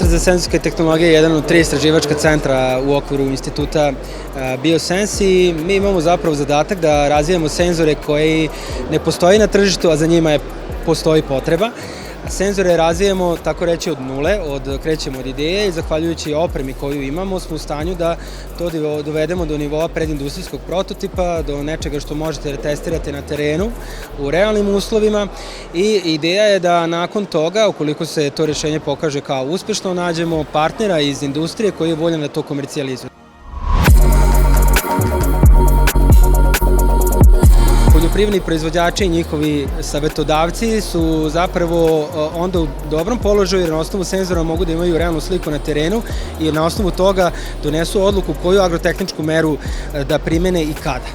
Centar za senzorske tehnologije je jedan od 3 istraživačka centra u okviru instituta Biosense i mi imamo zapravo zadatak da razvijamo senzore koji ne postoji na tržištu, a za njima postoji potreba. Senzore razvijamo, tako reći, od nule, krećemo od ideje i zahvaljujući opremi koju imamo smo u stanju da to dovedemo do nivoa predindustrijskog prototipa, do nečega što možete da testirate na terenu u realnim uslovima i ideja je da nakon toga, ukoliko se to rešenje pokaže kao uspešno, nađemo partnera iz industrije koji je voljan da to komercijalizuje. Poljoprivredni proizvođači i njihovi savetodavci su zapravo onda u dobrom položaju jer na osnovu senzora mogu da imaju realnu sliku na terenu i na osnovu toga donesu odluku koju agrotehničku meru da primene i kada.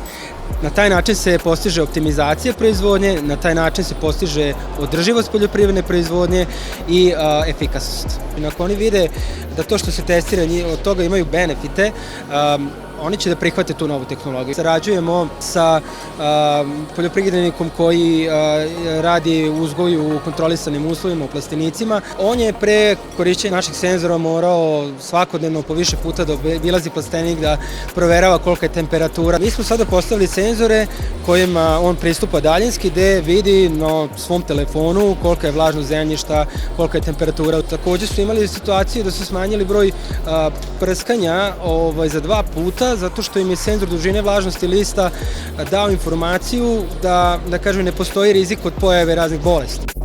Na taj način se postiže optimizacija proizvodnje, na taj način se postiže održivost poljoprivredne proizvodnje i efikasnost. Ako oni vide da to što se testira od toga imaju benefite, oni će da prihvate tu novu tehnologiju. Sarađujemo sa poljoprivrednikom koji radi uzgoj u kontrolisanim uslovima, u plastenicima. On je pre korišćenja naših senzora morao svakodnevno po više puta da obilazi plastenik, da proverava kolika je temperatura. Mi smo sada postavili senzore kojima on pristupa daljinski, gde vidi na svom telefonu kolika je vlažnost zemljišta, kolika je temperatura. Takođe su imali situaciju da su smanjili broj prskanja za 2 puta, zato što im je senzor dužine vlažnosti lista dao informaciju da kažem, ne postoji rizik od pojave raznih bolesti.